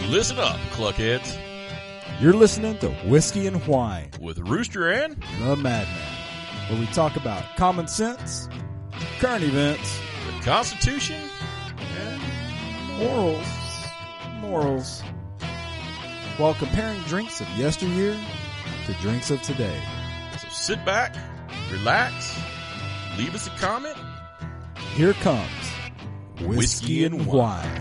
Listen up, cluckheads. You're listening to Whiskey and Whine With Rooster and The Madman, where we talk about common sense, current events, the Constitution, and morals, while comparing drinks of yesteryear to drinks of today. so sit back, relax, leave us a comment. Here comes Whiskey and Whine.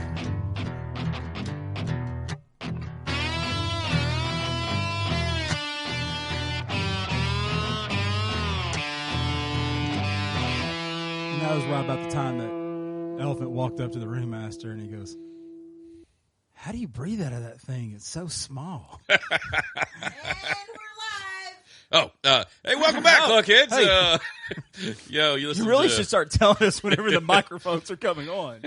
That was right about the time that Elephant walked up to the ringmaster and he goes, "How do you breathe out of that thing? It's so small." And we're live. Oh, hey, welcome back, cluckheads. Hey. Yo, you listen You really to should start telling us whenever the microphones are coming on.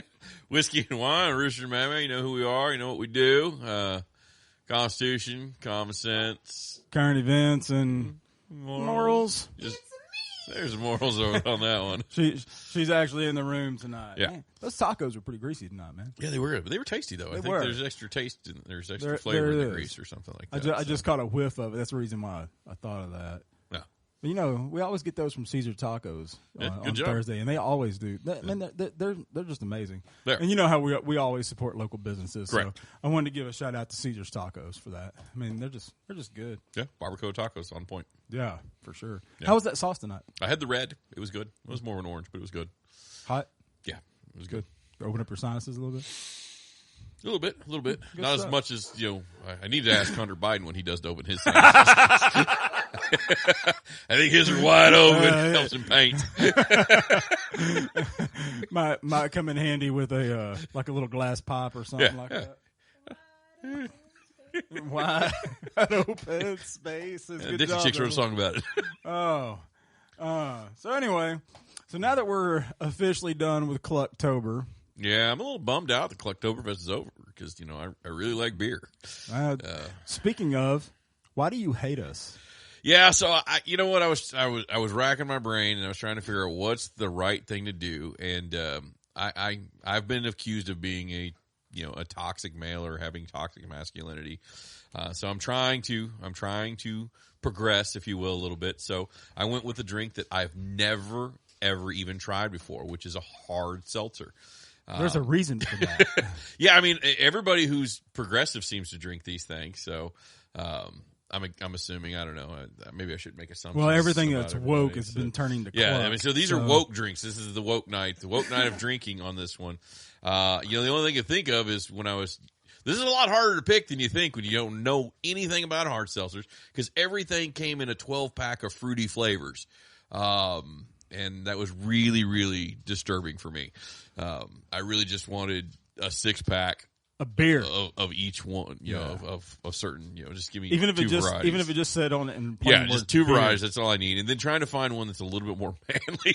Whiskey and Wine, Rooster The Madman. You know who we are. You know what we do. Constitution, common sense, Current events and morals. Just, there's morals over on that one. She's actually in the room tonight. Yeah. Man, those tacos were pretty greasy tonight, man. Yeah, they were good, but they were tasty though. I think there's extra taste, there's extra flavor in the grease or something like that. I just caught a whiff of it. That's the reason why I thought of that. Yeah. But, you know, we always get those from Caesar Tacos on job. Thursday, and they always do. They're just amazing. There. And you know how we always support local businesses. Correct. So I wanted to give a shout out to Caesar's Tacos for that. I mean, they're just good. Yeah, barbacoa tacos on point. Yeah, for sure. Yeah. How was that sauce tonight? I had the red. It was good. It was more of an orange, but it was good. Hot? Yeah, it was good. Open up your sinuses a little bit. A little bit. Good Not stuff. as much as, I need to ask Hunter Biden when he does to open his sinuses. I think his are wide open. Helps him paint. might come in handy with a like a little glass pop or something like that. Wide open space is good. Dixie job, Chicks wrote a everyone. song about it. So anyway, now that we're officially done with Clucktober, Yeah, I'm a little bummed out the Clucktoberfest is over because, I really like beer. speaking of, why do you hate us? Yeah, so you know what, I was racking my brain and I was trying to figure out what's the right thing to do, and I've been accused of being a toxic male or having toxic masculinity. So I'm trying to progress, if you will, a little bit. So I went with a drink that I've never ever even tried before, which is a hard seltzer. There's a reason for that. Yeah, I mean, everybody who's progressive seems to drink these things. So I'm assuming, I don't know, maybe I should make assumptions. Well, everything about that's everybody, woke has been turning to yeah. cluck, I mean, so these are woke drinks. This is the woke night of drinking on this one. The only thing I think of is this is a lot harder to pick than you think when you don't know anything about hard seltzers, because everything came in a 12-pack of fruity flavors. And that was really, really disturbing for me. I really just wanted a 6-pack. A beer of each one, of certain, just give me even if two it just varieties. even if it just said on it in plain Yeah, words, just two beer. varieties. That's all I need. And then trying to find one that's a little bit more manly.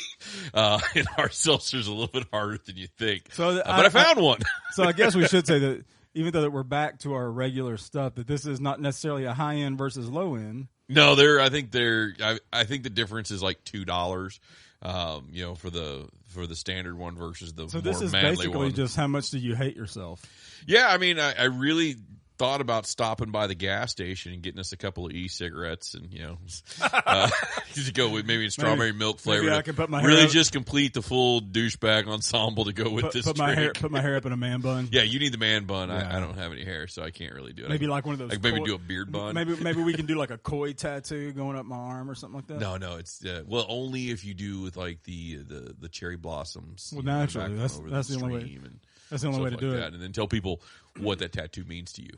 And hard seltzer's a little bit harder than you think. So but I found one. So I guess we should say that even though that we're back to our regular stuff, that this is not necessarily a high end versus low end. No, I think the difference is like $2. For the standard one versus the So more this is manly basically one. just how much do you hate yourself? Yeah, I mean, I really thought about stopping by the gas station and getting us a couple of e-cigarettes and, to go with maybe a strawberry milk flavor. maybe I to can put my really hair up- just complete the full douchebag ensemble to go with this Put drink. my hair up in a man bun. Yeah, you need the man bun. Yeah. I don't have any hair, so I can't really do it. Maybe like one of those. Like maybe koi- do a beard bun. Maybe we can do like a koi tattoo going up my arm or something like that. No, it's only if you do with like the cherry blossoms. Well, back naturally, that's over the only way. stream and That's the only way to stuff do like it. that. And then tell people what that tattoo means to you.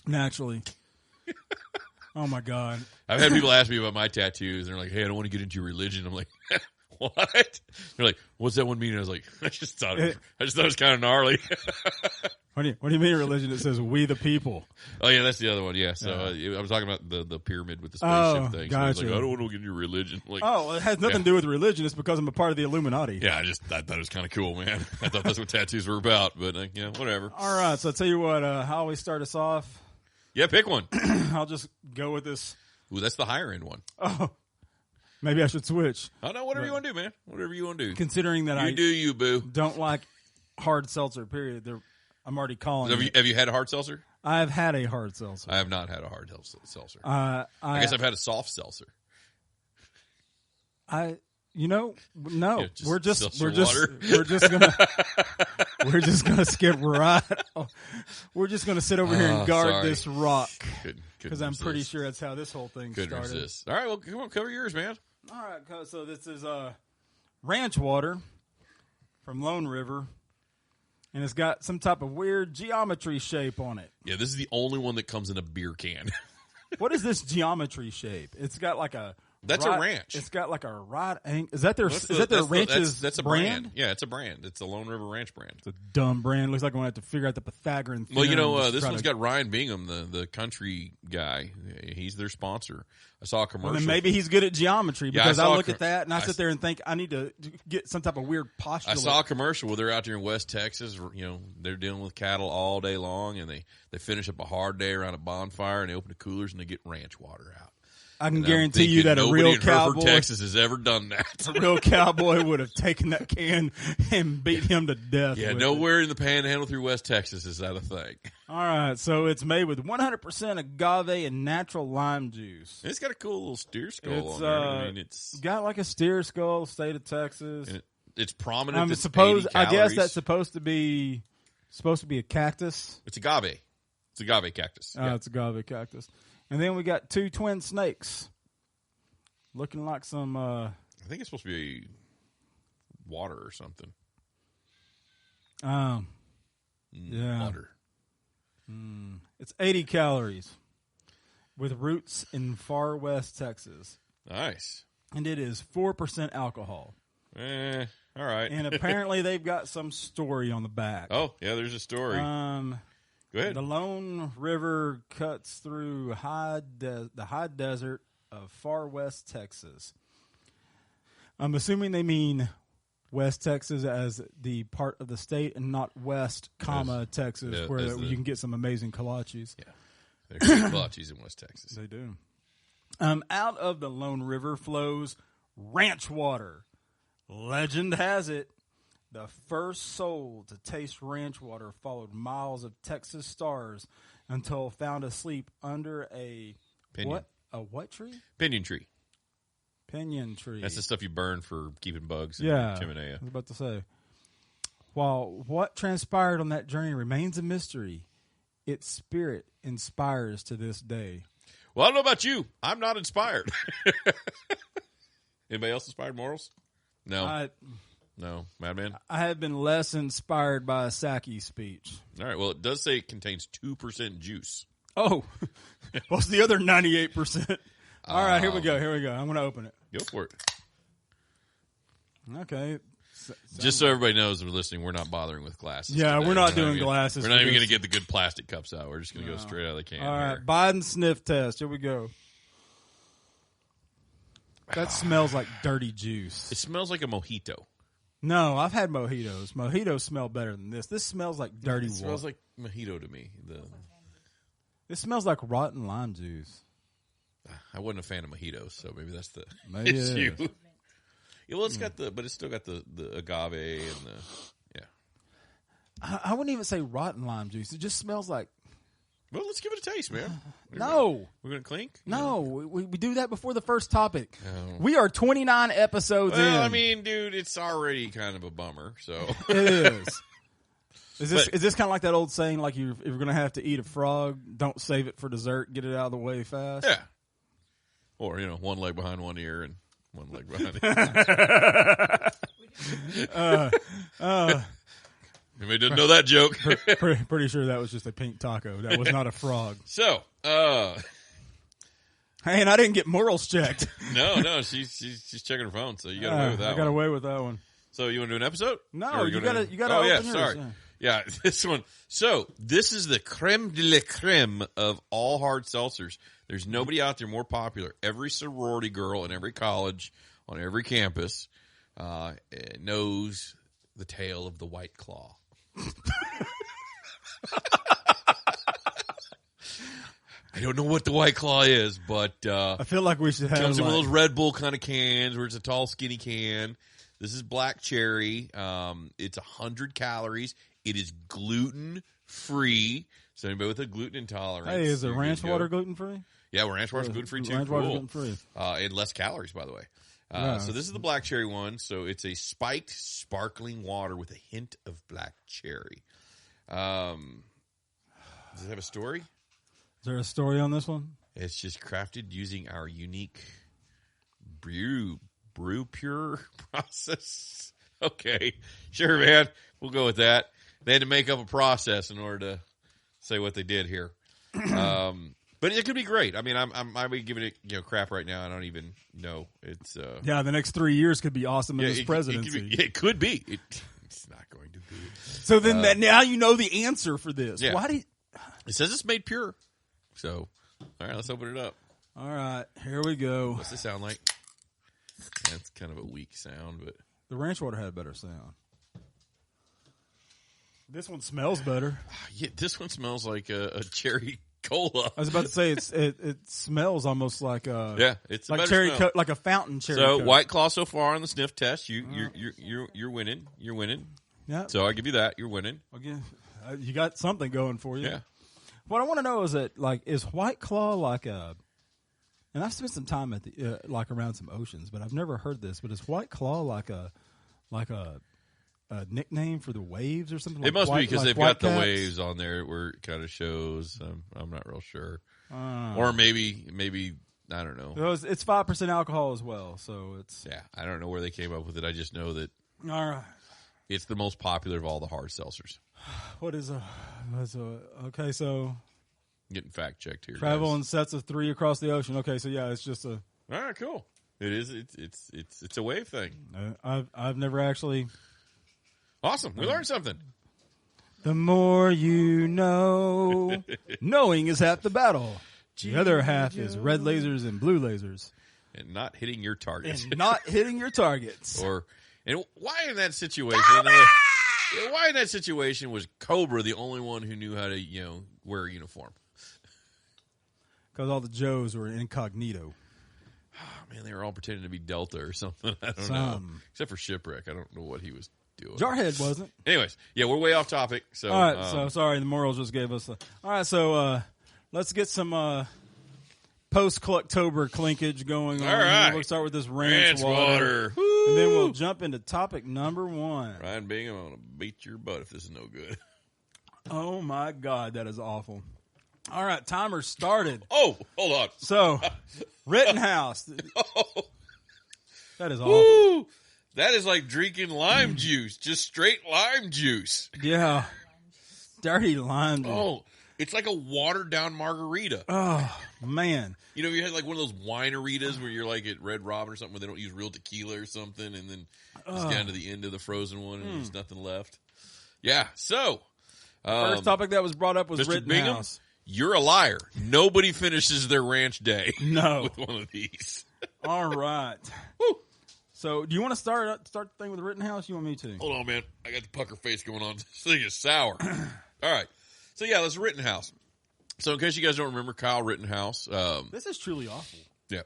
Naturally. Oh my God! I've had people ask me about my tattoos, and they're like, "Hey, I don't want to get into your religion." I'm like, "What?" They're like, "What's that one mean?" And I was like, "I just thought it was kind of gnarly." What do you mean a religion that says "we the people"? Oh yeah, that's the other one. Yeah, so I was talking about the pyramid with the spaceship thing. So I was like, gotcha. "I don't want to get into your religion." Like, Oh, it has nothing to do with religion. It's because I'm a part of the Illuminati. yeah, I thought it was kind of cool, man. I thought that's what tattoos were about, but whatever. All right, so I'll tell you what. I always start us off. Yeah, pick one. I'll just go with this. Ooh, that's the higher end one. Oh, maybe I should switch. Oh no, whatever you want to do, man. Whatever you want to do. Considering that I do you, boo. don't like hard seltzer. Period. I'm already calling. Have you had a hard seltzer? I've had a hard seltzer. I have not had a hard seltzer. I guess I've had a soft seltzer. No, Yeah, we're just seltzer gonna skip right. We're just gonna sit over here and guard this rock because I'm pretty sure that's how this whole thing Couldn't started. resist. All right, well, come on, cover yours, man. All right, so this is ranch water from Lone River, and it's got some type of weird geometry shape on it. Yeah, this is the only one that comes in a beer can. What is this geometry shape? It's got like a. That's a ranch. It's got like a right angle. Is that their ranch's that's a brand? Yeah, it's a brand. It's a Lone River Ranch brand. It's a dumb brand. Looks like we're going to have to figure out the Pythagorean theorem. Well, this one's got Ryan Bingham, the country guy. He's their sponsor. I saw a commercial. Well, then maybe he's good at geometry because I look at that and I sit sit there and think I need to get some type of weird postulate. I saw a commercial where they're out there in West Texas. They're dealing with cattle all day long, and they finish up a hard day around a bonfire, and they open the coolers and they get ranch water out. I can guarantee you that a real cowboy, Texas, has ever done that. A real cowboy would have taken that can and beat him to death. Yeah, nowhere in the Panhandle through West Texas is that a thing. All right, so it's made with 100% agave and natural lime juice. It's got a cool little steer skull on there. It's got like a steer skull, state of Texas. And it's prominent. I guess that's supposed to be a cactus. It's agave. It's agave cactus. Yeah. It's agave cactus. And then we got 2 twin snakes, looking like some. I think it's supposed to be water or something. Yeah. Water. It's 80 calories, with roots in far west Texas. Nice. And it is 4% alcohol. All right. And apparently they've got some story on the back. Oh yeah, there's a story. Go ahead. The Lone River cuts through the high desert of far west Texas. I'm assuming they mean West Texas as the part of the state and not West, Texas, where you can get some amazing kolaches. Yeah, there's great kolaches in West Texas. They do. Out of the Lone River flows ranch water. Legend has it, the first soul to taste ranch water followed miles of Texas stars until found asleep under a Pinion. What tree? Pinion tree. Pinion tree. That's the stuff you burn for keeping bugs in chimney. I was about to say. While what transpired on that journey remains a mystery, its spirit inspires to this day. Well, I don't know about you. I'm not inspired. Anybody else inspired morals? No. No, Madman? I have been less inspired by a Saki speech. All right, well, it does say it contains 2% juice. Oh, what's the other 98%? All right, here we go. I'm going to open it. Go for it. Okay. Just so everybody knows we're listening, we're not bothering with glasses. Yeah, today. we're not doing glasses. We're not even going to get the good plastic cups out. We're just going to go straight out of the can. All right, Biden sniff test. Here we go. That smells like dirty juice. It smells like a mojito. No, I've had mojitos. Mojitos smell better than this. This smells like dirty water. It smells like mojito to me. This smells like rotten lime juice. I wasn't a fan of mojitos, so maybe that's the issue. Yeah, well, it's still got the agave and I wouldn't even say rotten lime juice. It just smells like. Well, let's give it a taste, man. No. We're going to clink? No, we do that before the first topic. Oh. We are 29 episodes in. Well, I mean, dude, it's already kind of a bummer, so. It is. Is this kind of like that old saying, like if you're going to have to eat a frog, don't save it for dessert, get it out of the way fast? Yeah. Or, one leg behind one ear and one leg behind the other. Anybody didn't know that joke? Pretty sure that was just a pink taco. That was not a frog. So, hey, and I didn't get morals checked. No, she's checking her phone, so you got away with that one. I got away with that one. So you want to do an episode? No, you got to. Oh yeah, yours. sorry. Yeah, this one. So this is the creme de la creme of all hard seltzers. There's nobody out there more popular. Every sorority girl in every college, on every campus, knows the tale of the White Claw. I don't know what the White Claw is, but I feel like we should have. Comes in one of those Red Bull kind of cans where it's a tall, skinny can. This is black cherry. It's 100 calories. It is gluten-free. So anybody with a gluten intolerance. Hey, is the you're ranch good to water go. gluten-free? Yeah, ranch water's gluten-free too. Ranch Cool. water's gluten-free. And less calories, by the way. Yeah. So this is the black cherry one. So it's a spiked, sparkling water with a hint of black cherry. Does it have a story? Is there a story on this one? It's just crafted using our unique brew pure process. Okay, sure, man. We'll go with that. They had to make up a process in order to say what they did here. But it could be great. I mean, I might be giving it crap right now. I don't even know. It's Yeah, the next 3 years could be awesome in this presidency. It could be. It's not going to be. So then now you know the answer for this. Yeah. Why did It says it's made pure. So, all right, let's open it up. All right, here we go. What's this sound like? That's kind of a weak sound, but The ranch water had a better sound. This one smells better. yeah, this one smells like a cherry cola. I was about to say it smells almost like Yeah, it's a like better cherry smell. like a fountain cherry. So Coke. White Claw so far on the sniff test, you're winning. You're winning. Yeah. So I give you that. You're winning. Again, you got something going for you. Yeah. What I want to know is that is White Claw like a? And I've spent some time at the like around some oceans, but I've never heard this. But is White Claw like a nickname for the waves or something? It must be because they've got the Whitecaps? waves on there where it kind of shows. I'm not real sure. Or maybe I don't know. It's 5% alcohol as well, so it's Yeah, I don't know where they came up with it. I just know that all right. it's the most popular of all the hard seltzers. What is a okay? So Getting fact checked here. travel guys. in sets of 3 across the ocean. Okay, so yeah, it's just a. All right, cool. It is. It's a wave thing. I've never actually. Awesome. We learned something. The more you know, knowing is half the battle. The other half is red lasers and blue lasers, And not hitting your target. and not hitting your targets. And why in that situation? Why in that situation was Cobra the only one who knew how to wear a uniform? Because all the Joes were incognito. Oh, man, they were all pretending to be Delta or something. I don't know. Some. Except for Shipwreck. I don't know what he was doing. Jarhead wasn't. Anyways, yeah, we're way off topic. So, All right, so sorry, the morals just gave us. All right, so let's get some post-Clucktober clinkage going on. All right. We'll start with this ranch water. and then we'll jump into topic number 1. Ryan Bingham, I'm going to beat your butt if this is no good. Oh my God, that is awful. All right, timer started. Oh, hold on. So, Rittenhouse. Oh, That is awful. woo. That is like drinking lime juice, just straight lime juice. Yeah. Dirty lime. Oh, it's like a watered down margarita. Oh, man. You had like one of those wineritas where you're like at Red Robin or something where they don't use real tequila or something, and then just down to the end of the frozen one and there's nothing left. Yeah, so. First topic that was brought up was Mr. Bingham, Rittenhouse. you're a liar. Nobody finishes their ranch day No. with one of these. All right. Woo. So, do you want to start the thing with Rittenhouse? You want me to? Hold on, man. I got the pucker face going on. This thing is sour. All right. So, yeah, let's Rittenhouse. So, in case you guys don't remember, Kyle Rittenhouse. This is truly awful. Yeah.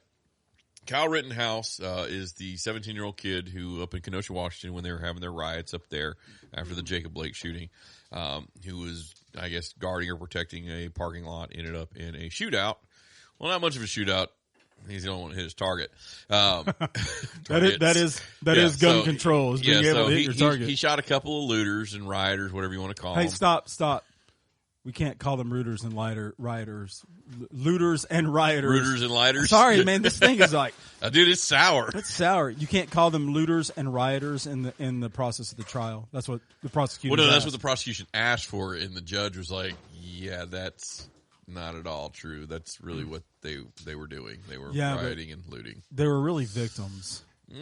Kyle Rittenhouse is the 17-year-old kid who, up in Kenosha, Washington, when they were having their riots up there after the Jacob Blake shooting, who was, I guess, guarding or protecting a parking lot, ended up in a shootout. Well, not much of a shootout. He's the only one to hit his target. That is gun control. Is being able to hit your target. He shot a couple of looters and rioters, whatever you want to call them. Hey, stop. We can't call them rooters and rioters. Looters and rioters. Rooters and lighters. Sorry, man. This thing is like Dude, it's sour. it's sour. You can't call them looters and rioters in the process of the trial. That's what the prosecutor. Well, no, that's what the prosecution asked for, and the judge was like, "Yeah, that's not at all true. That's really what they were doing. They were rioting and looting. They were really victims. Were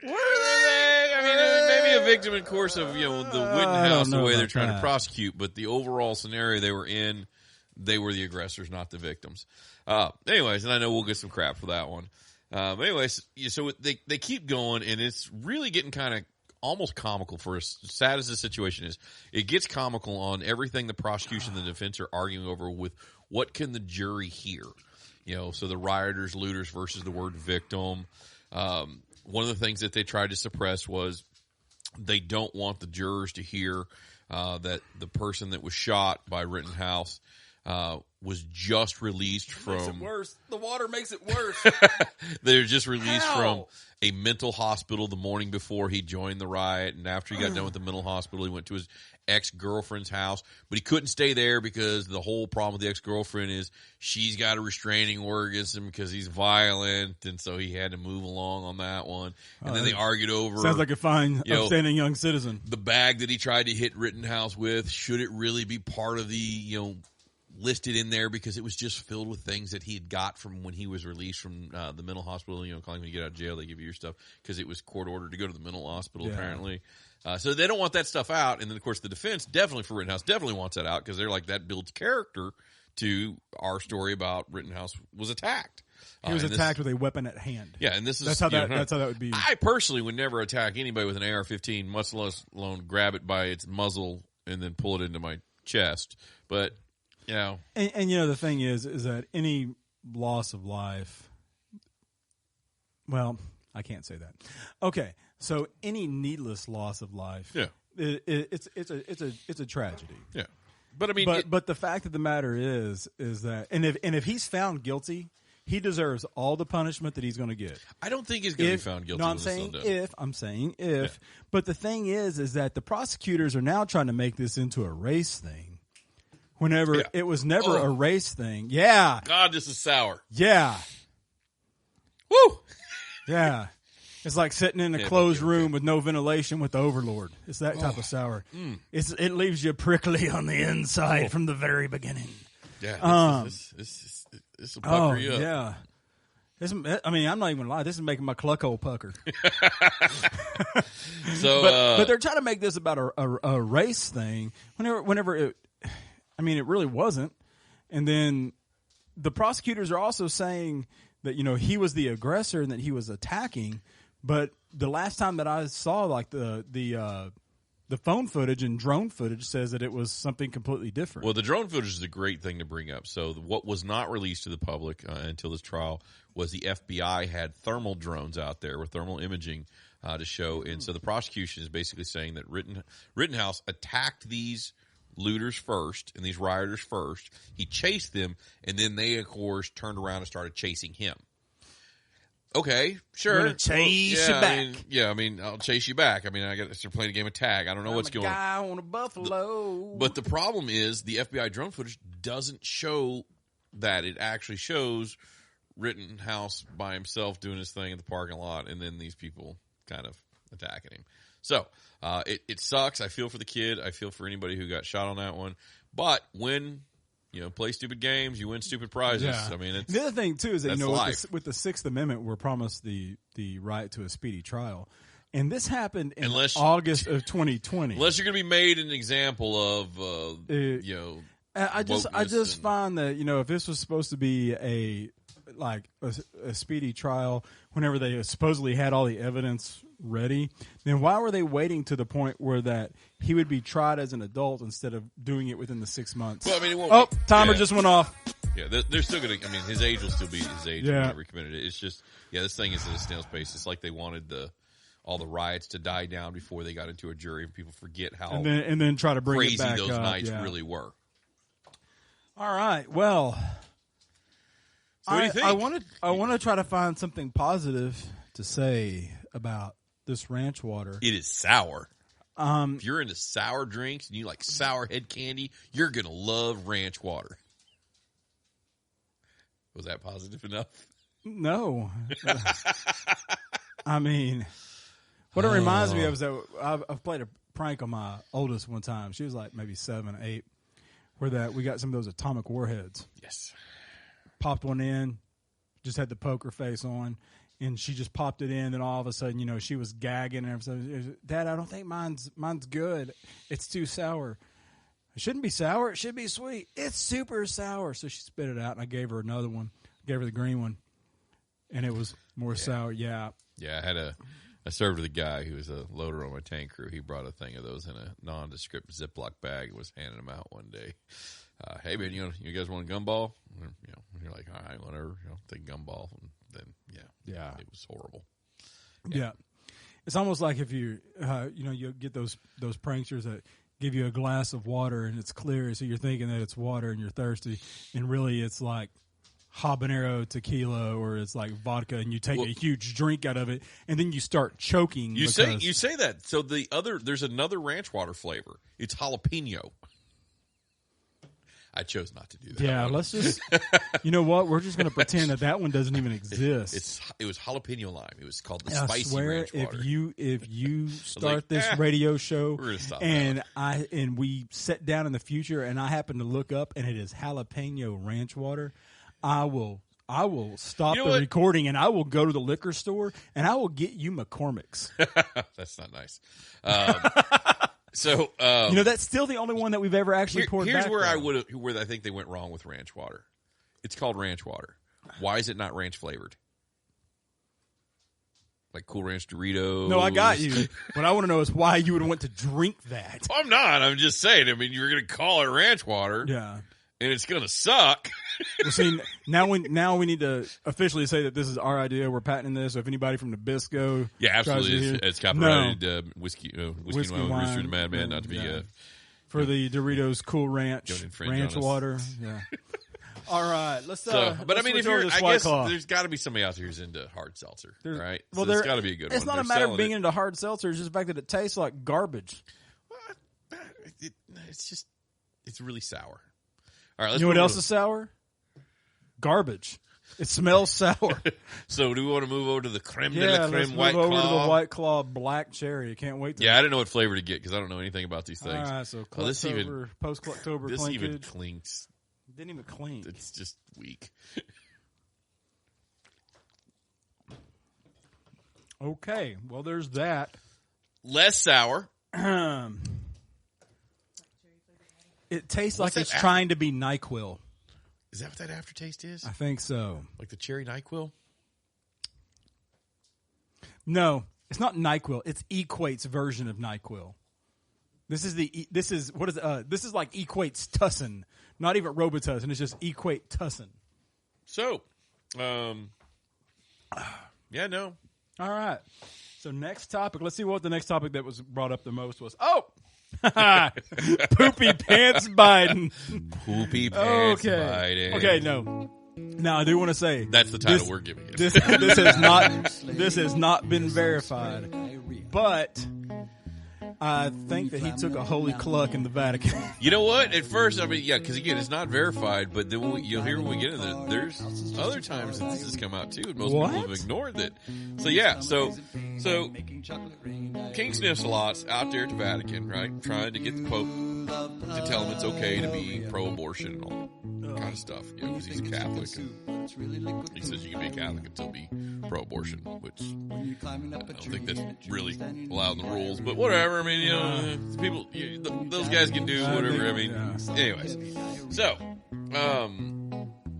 they? I mean, maybe a victim, of course, of the Rittenhouse, the way they're trying to prosecute, but the overall scenario they were in, they were the aggressors, not the victims. Anyways, and I know we'll get some crap for that one. Anyways, so they keep going, and it's really getting kind of almost comical for as sad as the situation is. It gets comical on everything the prosecution and the defense are arguing over with what can the jury hear. So the rioters, looters versus the word victim. One of the things that they tried to suppress was they don't want the jurors to hear that the person that was shot by Rittenhouse was just released from. Makes it worse. The water makes it worse. They were just released How? from a mental hospital the morning before he joined the riot, and after he got done with the mental hospital, he went to his ex-girlfriend's house, but he couldn't stay there because the whole problem with the ex-girlfriend is she's got a restraining order against him because he's violent, and so he had to move along on that one. And then they argued over. Sounds like a fine, upstanding young citizen. The bag that he tried to hit Rittenhouse with, should it really be part of the, listed in there, because it was just filled with things that he had got from when he was released from the mental hospital. Calling when you get out of jail, they give you your stuff because it was court ordered to go to the mental hospital, apparently. So they don't want that stuff out. And then, of course, the defense, definitely for Rittenhouse, definitely wants that out because they're like, that builds character to our story about Rittenhouse was attacked. He was attacked with a weapon at hand. Yeah, and this is that's how that would be. I personally would never attack anybody with an AR-15, much less alone grab it by its muzzle and then pull it into my chest. But and the thing is that any loss of life, well, I can't say that. Okay, so any needless loss of life, it's a tragedy. Yeah, but I mean, but the fact of the matter is that, and if he's found guilty, he deserves all the punishment that he's going to get. I don't think he's going to be found guilty. No, I'm saying if. But the thing is that the prosecutors are now trying to make this into a race thing. Whenever it was never a race thing. Yeah. God, this is sour. Yeah. Woo! Yeah. It's like sitting in a closed room with no ventilation with the overlord. It's that type of sour. It leaves you prickly on the inside from the very beginning. Yeah. This will pucker you up. Yeah. I'm not even going to lie. This is making my cluckhole pucker. But they're trying to make this about a race thing. Whenever it really wasn't. And then the prosecutors are also saying that, he was the aggressor and that he was attacking. But the last time that I saw, like, the phone footage and drone footage says that it was something completely different. Well, the drone footage is a great thing to bring up. So what was not released to the public until this trial was the FBI had thermal drones out there with thermal imaging to show. And so the prosecution is basically saying that Rittenhouse attacked these looters first and these rioters first. He chased them, and then they, of course, turned around and started chasing him. Okay, sure. I'm gonna chase you back. I'll chase you back. I got to start playing a game of tag. I don't know what's going on. Guy on a buffalo. But the problem is the FBI drone footage doesn't show that. It actually shows Rittenhouse by himself doing his thing in the parking lot, and then these people kind of attacking him. So it sucks. I feel for the kid. I feel for anybody who got shot on that one. But when play stupid games, you win stupid prizes. Yeah. It's, the other thing too is that with the Sixth Amendment, we're promised the right to a speedy trial, and this happened in August of 2020. Unless you're going to be made an example of, I just find that if this was supposed to be a speedy trial, whenever they supposedly had all the evidence ready, then why were they waiting to the point where that he would be tried as an adult instead of doing it within the 6 months? Well, it won't timer just went off. Yeah, they're still going to. His age will still be his age whenever he committed it. It's just, this thing is at a snail's pace. It's like they wanted all the riots to die down before they got into a jury, and people forget how and then try to bring crazy it back those up. nights really were. All right, well, so what do you think? I want to try to find something positive to say about this ranch water. It is sour. If you're into sour drinks and you like sour head candy, you're going to love ranch water. Was that positive enough? No. What it reminds me of is that I've played a prank on my oldest one time. She was like maybe 7, 8, where that we got some of those atomic warheads. Yes. Popped one in, just had the poker face on. And she just popped it in, and all of a sudden, she was gagging and everything. Dad, I don't think mine's good. It's too sour. It shouldn't be sour. It should be sweet. It's super sour. So she spit it out, and I gave her another one. Gave her the green one, and it was more sour. Yeah. Yeah, I served with a guy who was a loader on my tank crew. He brought a thing of those in a nondescript Ziploc bag and was handing them out one day. Hey, man, you guys want a gumball? You're like, all right, whatever. Take a gumball. And then, it was horrible. Yeah. It's almost like if you, you get those pranksters that give you a glass of water and it's clear, so you're thinking that it's water and you're thirsty, and really it's like habanero tequila or it's like vodka, and you take a huge drink out of it, and then you start choking. You say that. So there's another ranch water flavor. It's jalapeno. I chose not to do that. Yeah, let's just. You know what? We're just going to pretend that one doesn't even exist. It was jalapeno lime. It was called the I spicy swear, ranch water. if you start this radio show we're gonna stop and we sit down in the future and I happen to look up and it is jalapeno ranch water, I will stop the recording and I will go to the liquor store and I will get you McCormick's. That's not nice. So that's still the only one that we've ever actually poured. Here's back where I think they went wrong with ranch water. It's called ranch water. Why is it not ranch flavored? Like Cool Ranch Doritos. No, I got you. What I want to know is why you would want to drink that. I'm not. I'm just saying. I mean, you're going to call it ranch water. Yeah. And it's going to suck. Well, see, now we need to officially say that this is our idea. We're patenting this. So if anybody from Nabisco, absolutely, it's copyrighted whiskey wine, Rooster The Madman, not to be for the Doritos Cool Ranch water. Yeah. All right, let's. But I mean, I guess there's got to be somebody out there who's into hard seltzer, right? Well, there's got to be a good one. It's not a matter of being into hard seltzer; it's just the fact that it tastes like garbage. It's really sour. All right, let's you know what else is sour? Garbage. It smells sour. So do we want to move over to the creme de la creme let's White move Claw? over to the White Claw Black Cherry. I can't wait to. Yeah, I didn't know what flavor to get because I don't know anything about these things. All right, so post-Clucktober this clinkage. even clinks. Didn't even clink. It's just weak. Okay, well, there's that. Less sour. It tastes like it's trying to be NyQuil. Is that what that aftertaste is? I think so. Like the cherry NyQuil? No, it's not NyQuil. It's Equate's version of NyQuil. This is like Equate's Tussin. Not even Robitussin. It's just Equate Tussin. So, yeah, no. All right. So next topic. Let's see what the next topic that was brought up the most was. Oh! Poopy Pants Biden. Poopy Pants Biden. Okay, no. Now I do want to say that's the title we're giving it. This has not been verified, but I think that he took a holy cluck in the Vatican. You know what? At first, I mean, yeah, because again, it's not verified. But then you'll hear when we get into it, there's other times that this has come out too, and most people have ignored that. So yeah, so King Sniffs-a-Lot's out there at the Vatican, right, trying to get the Pope to tell him it's okay to be pro-abortion and all that kind of stuff, because he's a Catholic. And he says you can be a Catholic and still be pro-abortion, which I don't think that's really allowed in the rules, but whatever. I mean, people, those guys can do whatever. I mean, anyways. So,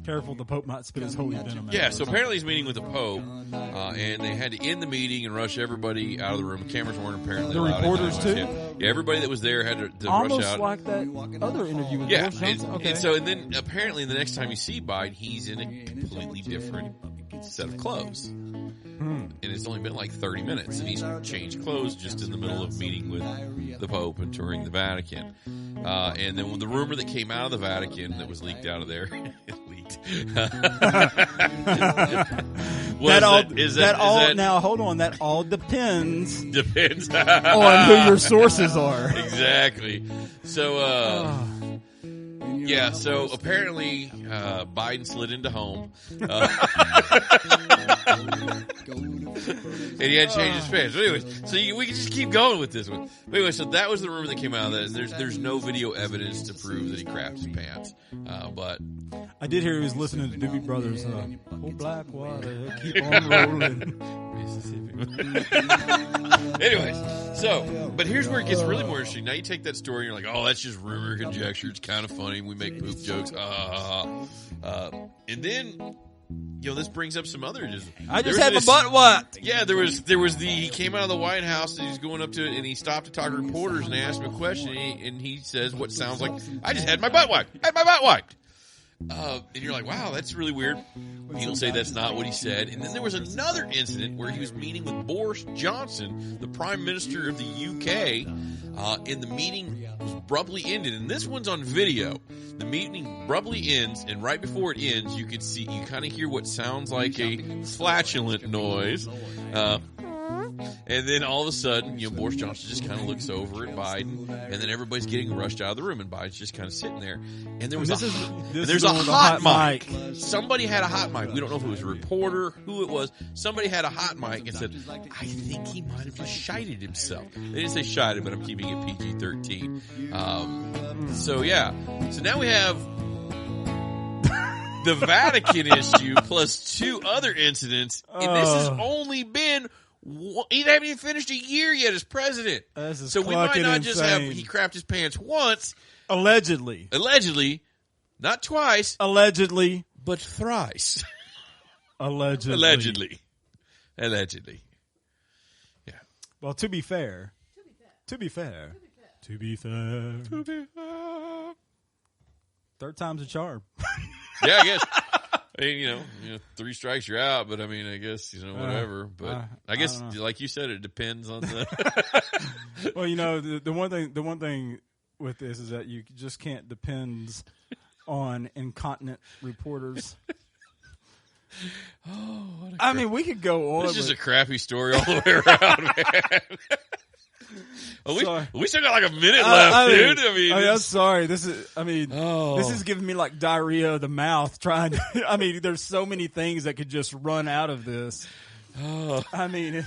careful, the Pope might spit his holy venom out. Yeah, so apparently he's meeting with the Pope, and they had to end the meeting and rush everybody out of the room. Cameras weren't apparently allowed. The reporters, too? Yeah, everybody that was there had to rush out. Almost like that other interview with Boris Johnson. And then apparently the next time you see Biden, he's in a completely different set of clothes. And it's only been like 30 minutes, and he's changed clothes just in the middle of meeting with the Pope and touring the Vatican. And then the rumor that came out of the Vatican that was leaked out of there, now hold on, that all depends on who your sources are. Exactly. So yeah, so apparently Biden slid into home. And he had to change his pants. But anyways, so we can just keep going with this one. But anyway, so that was the rumor that came out of that. There's no video evidence to prove that he crapped his pants. But I did hear he was listening to Doobie Brothers. Oh, black water, keep on rolling. Anyways, but here's where it gets really more interesting. Now you take that story and you're like, oh, that's just rumor, conjecture. It's kind of funny. We make poop jokes. And then, this brings up some other. I just had my butt wiped. Yeah, he came out of the White House and he's going up to it and he stopped to talk to reporters and asked him a question and he says what sounds like, I just had my butt wiped. And you're like, wow, that's really weird. He'll say that's not what he said. And then there was another incident where he was meeting with Boris Johnson, the Prime Minister of the UK, and the meeting was abruptly ended. And this one's on video. The meeting abruptly ends, and right before it ends, you kind of hear what sounds like a flatulent noise. And then all of a sudden, Boris Johnson just kind of looks over at Biden, and then everybody's getting rushed out of the room, and Biden's just kind of sitting there. And there was a hot mic. Somebody had a hot mic. We don't know if it was a reporter, who it was. Somebody had a hot mic and said, I think he might have just shited himself. They didn't say shited, but I'm keeping it PG-13. So now we have the Vatican issue plus 2 other incidents, and this has only been... He haven't even finished a year yet as president. So we might not just have he crapped his pants once. Allegedly. Not twice. Allegedly. But thrice. Allegedly. Yeah. Well, to be fair. Third time's a charm. Yeah, I guess. I mean, 3 strikes, you're out. But I mean, I guess whatever. But I guess, like you said, it depends on the. Well, the one thing with this is that you just can't depend on incontinent reporters. I mean, we could go on. It's just a crappy story all the way around, man. We still got like a minute left, dude. I'm sorry. This is giving me like diarrhea of the mouth. There's so many things that could just run out of this. I mean,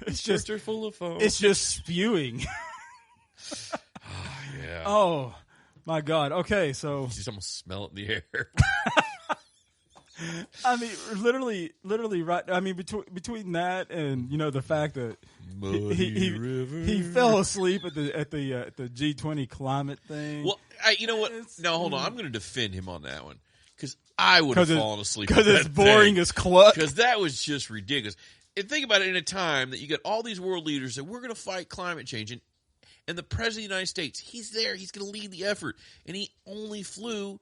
it's just full of foam. It's just spewing. Yeah. Oh my God. Okay, so you just almost smell it in the air. I mean, literally, right. I mean, between that and the fact that he fell asleep at the G20 climate thing. Well, you know what? No, hold on. I'm going to defend him on that one because I would have fallen asleep because it's boring as cluck. Because that was just ridiculous. And think about it in a time that you got all these world leaders that we're going to fight climate change, and the president of the United States, he's there. He's going to lead the effort, and he only flew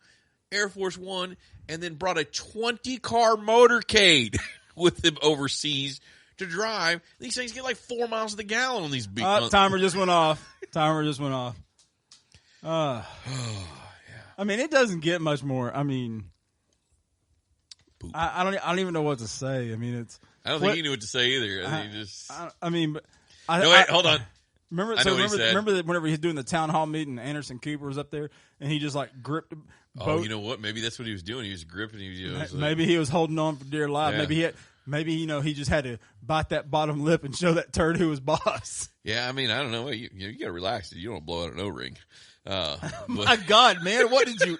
Air Force One and then brought a 20-car motorcade with him overseas to drive. These things get like 4 miles to the gallon on these big timer just went off. Yeah. I mean, it doesn't get much more. I mean, I don't even know what to say. I mean, I don't think he knew what to say either. Hold on. Remember whenever he was doing the town hall meeting, Anderson Cooper was up there, and he just like gripped. Oh, you know what? Maybe that's what he was doing. He was gripping. Maybe he was holding on for dear life. Yeah. Maybe he just had to bite that bottom lip and show that turd who was boss. Yeah, I mean, I don't know. You got to relax. You don't want to blow out an O-ring. My God, man, what did you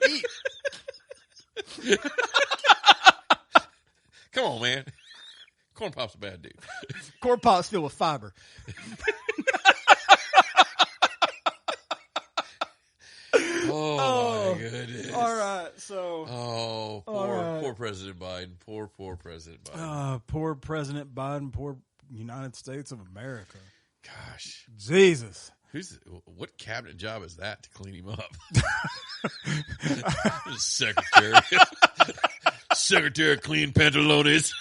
eat? Come on, man. Corn Pop's a bad dude. Corn Pop's filled with fiber. Oh, my goodness. All right, so. Poor President Biden. Poor President Biden. Poor President Biden. Poor United States of America. Gosh. Jesus. What cabinet job is that to clean him up? Secretary. Secretary of Clean Pantalones.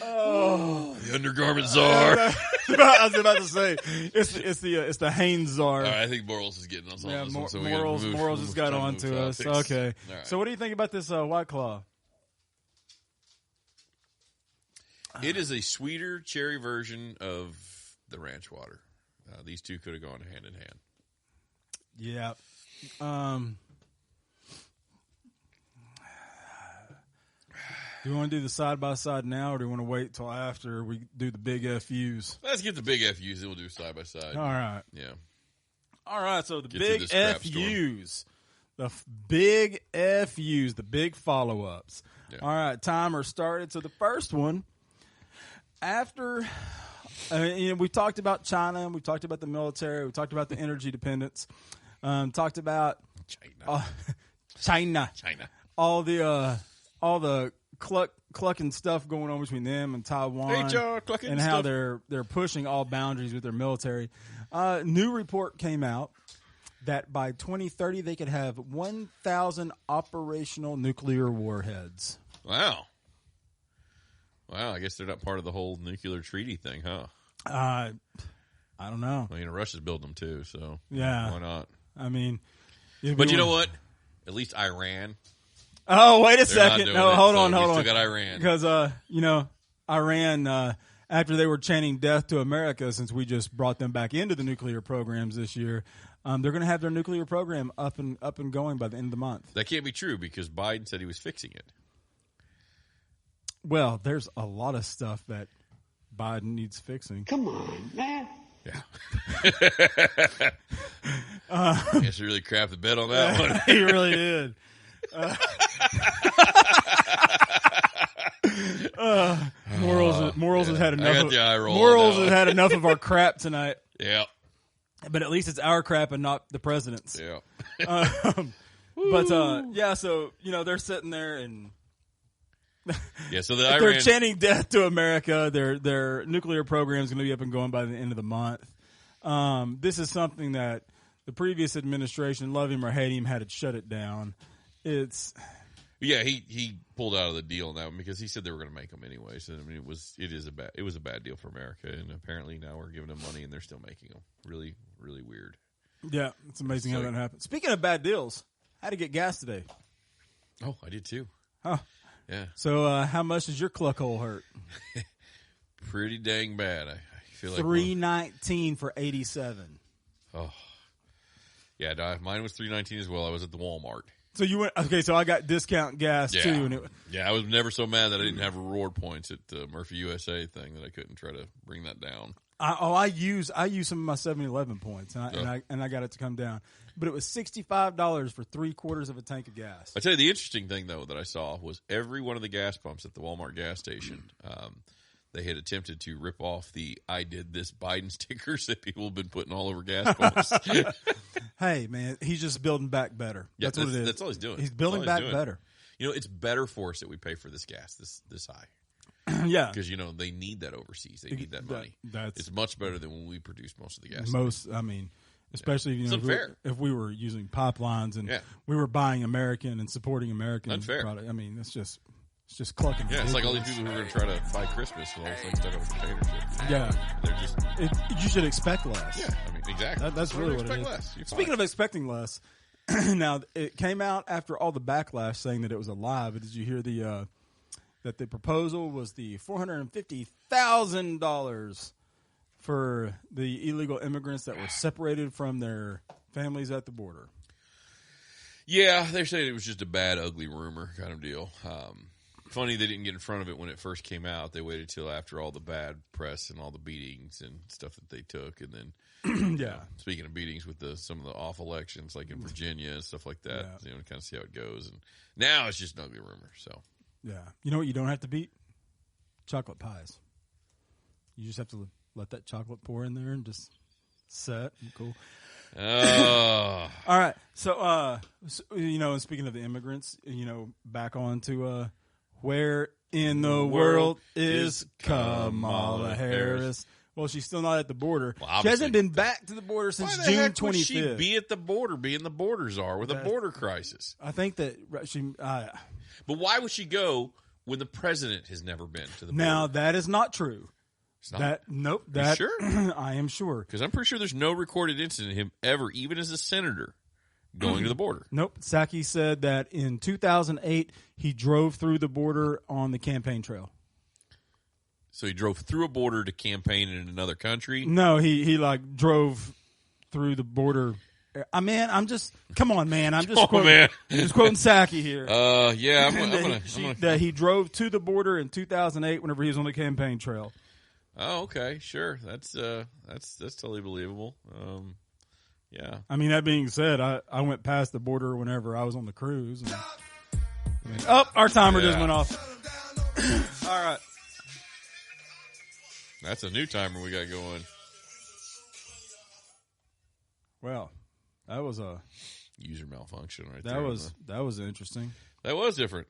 The undergarment czar. I was about to say it's the Hanes czar. All right, I think Morals is getting us on this one. So Morals just got on to us. Okay. Right. So what do you think about this White Claw? It is a sweeter cherry version of the ranch water. These two could have gone hand in hand. Yeah. Do you want to do the side-by-side now, or do you want to wait till after we do the big FUs? Let's get the big FUs, then we'll do side-by-side. All right. Yeah. All right, so the big FUs. The big FUs, the big follow-ups. Yeah. All right, timer started. So the first one, after, we talked about China, we talked about the military, we talked about the energy dependence, talked about China. All the cluck clucking stuff going on between them and Taiwan, clucking and how stuff. they're pushing all boundaries with their military. New report came out that by 2030 they could have 1,000 operational nuclear warheads. Wow. I guess they're not part of the whole nuclear treaty thing, huh? I don't know. I mean, Russia's building them too, so Yeah. why not? I mean, But you know what? At least Iran. Oh, wait a They're not second. doing No, it, hold so on. we still got Iran. Because, Iran, after they were chanting death to America, since we just brought them back into the nuclear programs this year, they're going to have their nuclear program up and going by the end of the month. That can't be true because Biden said he was fixing it. Well, there's a lot of stuff that Biden needs fixing. Come on, man. Yeah. I guess you really crapped the bed on that one. He really did. Morals has had enough. I got the eye roll Morals on has that had enough of our crap tonight. Yeah. But at least it's our crap and not the president's. Yeah. So they're sitting there and Yeah, so the they're Iran chanting death to America. Their nuclear program is going to be up and going by the end of the month. This is something that the previous administration, love him or hate him, had to shut it down. Yeah, he pulled out of the deal on that one because he said they were going to make them anyway. So I mean, it was a bad deal for America, and apparently now we're giving them money and they're still making them. Really, really weird. Yeah, it's amazing how that happened. Speaking of bad deals, I had to get gas today. Oh, I did too. Huh. Yeah. So how much does your cluck hole hurt? Pretty dang bad. I feel like $3.19 for 87. Oh, yeah. Mine was $3.19 as well. I was at the Walmart. So you went okay. So I got discount gas too, and I was never so mad that I didn't have reward points at the Murphy USA thing that I couldn't try to bring that down. I use some of my 7-Eleven points, and I got it to come down. But it was $65 for 3/4 of a tank of gas. I tell you, the interesting thing though that I saw was every one of the gas pumps at the Walmart gas station. They had attempted to rip off the "I did this" Biden stickers that people have been putting all over gas pumps. Hey, man, he's just building back better. Yeah, that's what it is. That's all he's doing. He's building back better. You know, it's better for us that we pay for this gas this high. Yeah, because they need that overseas. They need that money. It's much better than when we produce most of the gas. Especially if we were using pipelines and we were buying American and supporting American unfair. Product. I mean, it's just clucking. Yeah, it's like all these people who are going to try to buy Christmas and all of a sudden stuck on a container ship. Yeah, they're just. You should expect less. Yeah, I mean exactly. That's really what it is. Less. Speaking of expecting less, now it came out after all the backlash saying that it was a lie. But did you hear that the proposal was the $450,000 for the illegal immigrants that were separated from their families at the border? Yeah, they're saying it was just a bad, ugly rumor kind of deal. Funny they didn't get in front of it when it first came out. They waited till after all the bad press and all the beatings and stuff that they took, and then speaking of beatings with some of the off elections like in Virginia and stuff like that, to kind of see how it goes. And now it's just an ugly rumor. So you know what you don't have to beat? Chocolate pies. You just have to let that chocolate pour in there and just set. Cool. Oh. All right. So, and speaking of the immigrants, back on to where in the world is Kamala Harris? Well, she's still not at the border. Well, she hasn't been back to the border since June 25th. Would she be at the border, being the border czar with a border crisis? I think that she. But why would she go when the president has never been to the border? Now, that is not true. It's not? Nope. You sure? I am sure. Because I'm pretty sure there's no recorded incident of him ever, even as a senator, going to the border. Nope. Psaki said that in 2008, he drove through the border on the campaign trail. So he drove through a border to campaign in another country? No, he drove through the border. Come on, man. I'm just quoting Psaki here. Yeah, that he drove to the border in 2008 whenever he was on the campaign trail. Oh, okay, sure. That's totally believable. Yeah. I mean, that being said, I went past the border whenever I was on the cruise. And, our timer just went off. All right. That's a new timer we got going. Well, that was a user malfunction right there. That was interesting. That was different.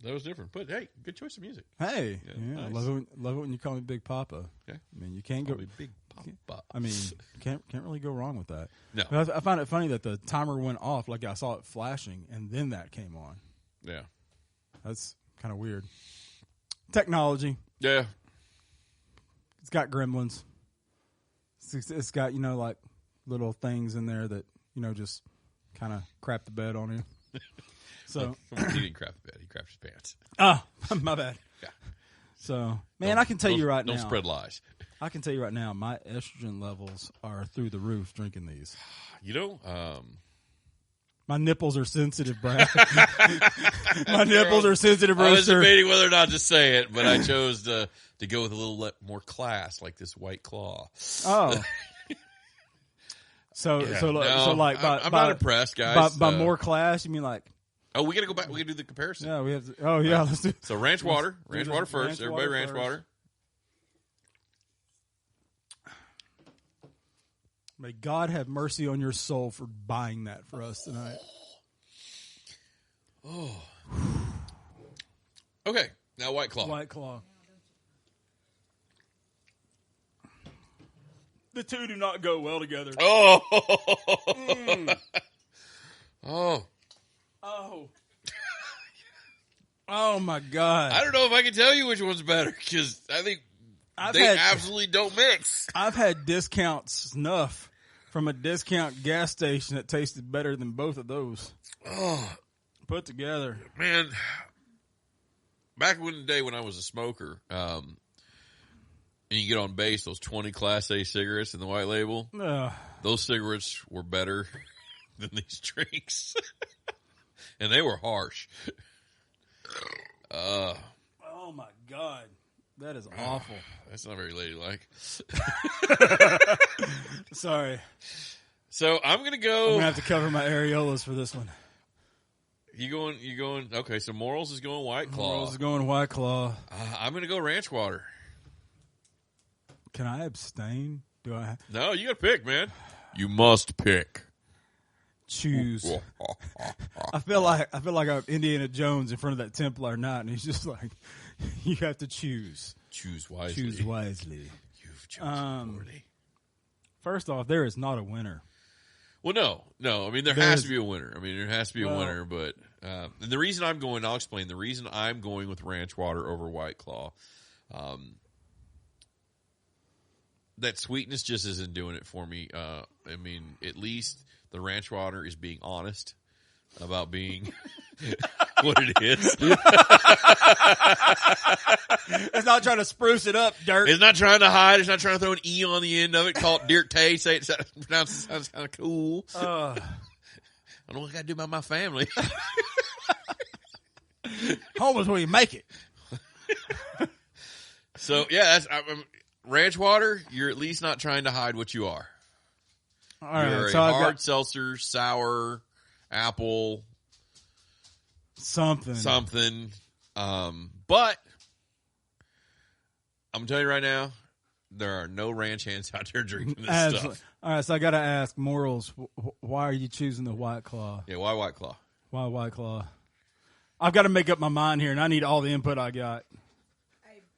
That was different. But, hey, good choice of music. Hey, Yeah, nice. love it when you call me Big Papa. Okay. I mean, you can't go. Big Papa. I mean, can't really go wrong with that. No. But I find it funny that the timer went off, like I saw it flashing, and then that came on. Yeah. That's kind of weird. Technology. Yeah. It's got gremlins. It's got, like little things in there that, just kind of crap the bed on you. So he didn't crap the bed. He crapped his pants. Ah, my bad. Yeah. So, man, I can tell you right now. Don't spread lies. I can tell you right now, my estrogen levels are through the roof drinking these. My nipples are sensitive, Brad. My nipples are sensitive, Rooster. I was debating whether or not to say it, but I chose to go with a little more class, like this White Claw. Oh. So like, I'm not impressed, guys. By more class, you mean like? Oh, we got to go back. We got to do the comparison. Yeah, we have. Let's do. So ranch water first. Everybody, ranch water. May God have mercy on your soul for buying that for us tonight. Oh. Okay, now White Claw. White Claw. The two do not go well together. Oh. Oh. Oh. Oh my God. I don't know if I can tell you which one's better because I think they absolutely don't mix. I've had discount snuff from a discount gas station that tasted better than both of those. Oh, put together. Man, back in the day when I was a smoker, and you get on base, those 20 Class A cigarettes in the white label, those cigarettes were better than these drinks. And they were harsh. Oh, my God. That is awful. That's not very ladylike. Sorry. So I'm going to go. I'm going to have to cover my areolas for this one. You going. Okay, so Morals is going White Claw. Morals is going White Claw. I'm going to go ranch water. Can I abstain? Do I? No, you got to pick, man. You must pick. Choose. I feel like I'm Indiana Jones in front of that Templar Knight, and he's just like, you have to choose. Choose wisely. Choose wisely. You've chosen poorly. First off, there is not a winner. Well, no. I mean, there has to be a winner. But and the reason I'll explain. The reason I'm going with ranch water over White Claw, that sweetness just isn't doing it for me. I mean, at least the ranch water is being honest about being what it is. It's not trying to spruce it up, Dirt. It's not trying to hide. It's not trying to throw an E on the end of it. Call it Dirt Tay. Say it sounds kind of cool. I don't know what I got to do about my family. Home is where you make it. So, yeah, ranch water, you're at least not trying to hide what you are. All right, you're so a hard seltzer, sour, apple, something. But I'm telling you right now, there are no ranch hands out there drinking this stuff. All right, so I got to ask, Morals, why are you choosing the White Claw? Yeah, why White Claw? Why White Claw? I've got to make up my mind here, and I need all the input I got.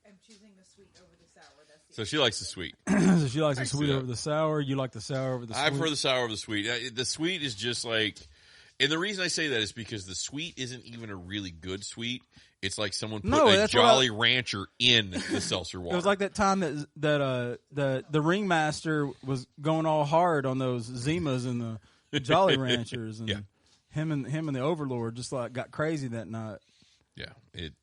I'm choosing the sweet over the sour. So she likes the sweet. So she likes the sweet over the sour. You like the sour over the sweet? I prefer the sour over the sweet. The sweet is just like, and the reason I say that is because the sweet isn't even a really good sweet. It's like someone put a Jolly Rancher in the seltzer water. It was like that time that the ringmaster was going all hard on those Zimas and the Jolly Ranchers, and him and the Overlord just like got crazy that night. Yeah, it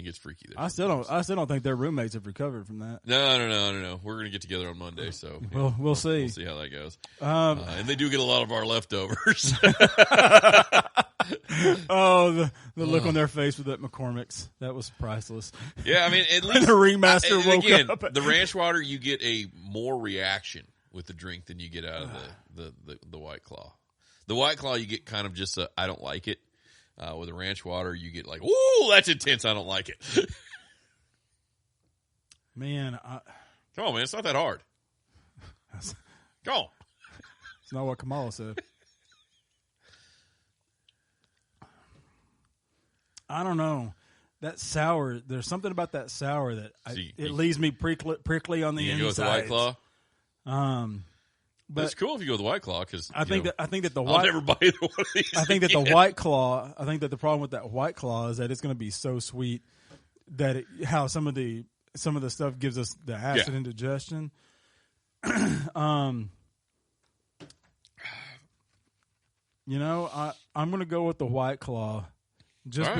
gets freaky there. I still don't think their roommates have recovered from that. No. We're gonna get together on Monday, so we'll see. We'll see how that goes. And they do get a lot of our leftovers. The look on their face with that McCormick's, that was priceless. Yeah, I mean, at least the ringmaster woke up. The ranch water, you get a more reaction with the drink than you get out of the White Claw. The White Claw, you get kind of just a I don't like it. With the ranch water, you get like, ooh, that's intense. I don't like it. Man, come on, man, it's not that hard. Come on. It's not what Kamala said. I don't know. that sour. There's something about that sour that it leaves me prickly on the you inside. Go with the White Claw. But it's cool if you go with the White Claw because I think that the I'll never buy either one of these. I think that the White Claw. I think that the problem with that White Claw is that it's going to be so sweet that how some of the stuff gives us the acid indigestion. I'm going to go with the White Claw just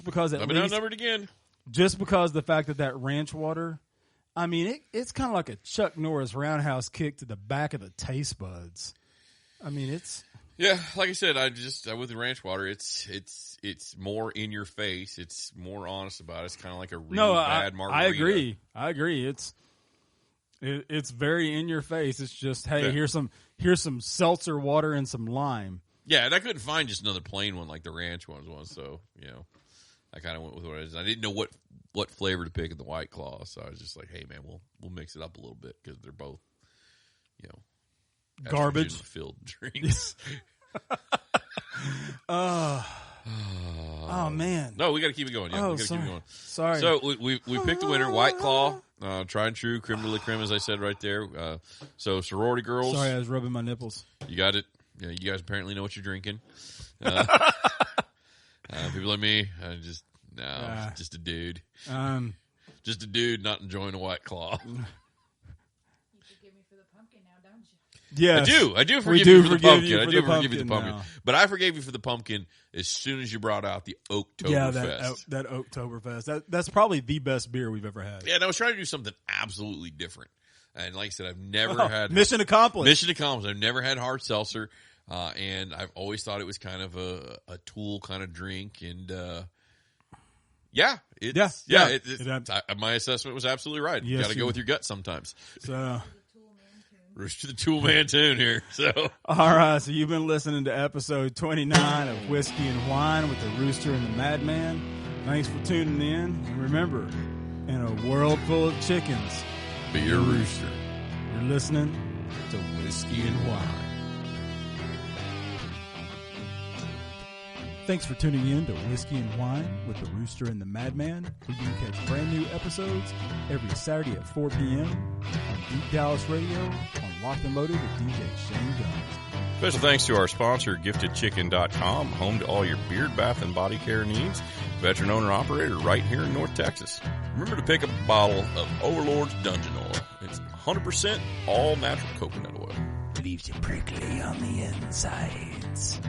because I've been outnumbered again. Just because the fact that ranch water, I mean, it's kind of like a Chuck Norris roundhouse kick to the back of the taste buds. I mean, it's like I said, with the ranch water, it's more in your face. It's more honest about it. It's kind of like a really bad margarita. I agree. It's very in your face. It's just, hey, here's some seltzer water and some lime. Yeah, and I couldn't find just another plain one like the ranch ones was, so I kind of went with what it is. I didn't know what flavor to pick in the White Claw, so I was just like, hey man, we'll mix it up a little bit because they're both garbage filled drinks. Oh man! No, we got to keep it going. Yeah, we got to keep it going. Sorry. So we picked the winner, White Claw, tried and true, creme de la creme, as I said right there. So sorority girls. Sorry, I was rubbing my nipples. You got it. Yeah, you guys apparently know what you're drinking. People like me, just a dude. Just a dude not enjoying a White Claw. You forgive me for the pumpkin now, don't you? Yeah, I do forgive you for the pumpkin. I do forgive you for the now. pumpkin. But I forgave you for the pumpkin as soon as you brought out the Oktoberfest. That Oktoberfest. That's probably the best beer we've ever had. Yeah, and I was trying to do something absolutely different. And like I said, I've never had... Mission accomplished. Mission accomplished. I've never had hard seltzer. And I've always thought it was kind of a tool kind of drink. And my assessment was absolutely right. You got to go with your gut sometimes. So... Rooster the Tool Man tune here. So, all right. So you've been listening to episode 29 of Whiskey and Whine with the Rooster and the Madman. Thanks for tuning in. And remember, in a world full of chickens, be a rooster. You're listening to Whiskey and Whine. Thanks for tuning in to Whiskey and Whine with the Rooster and the Madman. We can catch brand new episodes every Saturday at 4 p.m. on Deep Dallas Radio on Locked and Loaded with DJ Shane Guns. Special thanks to our sponsor, GiftedChicken.com, home to all your beard, bath, and body care needs. Veteran owner-operator right here in North Texas. Remember to pick up a bottle of Overlord's Dungeon Oil. It's 100% all natural coconut oil. Leaves you prickly on the insides.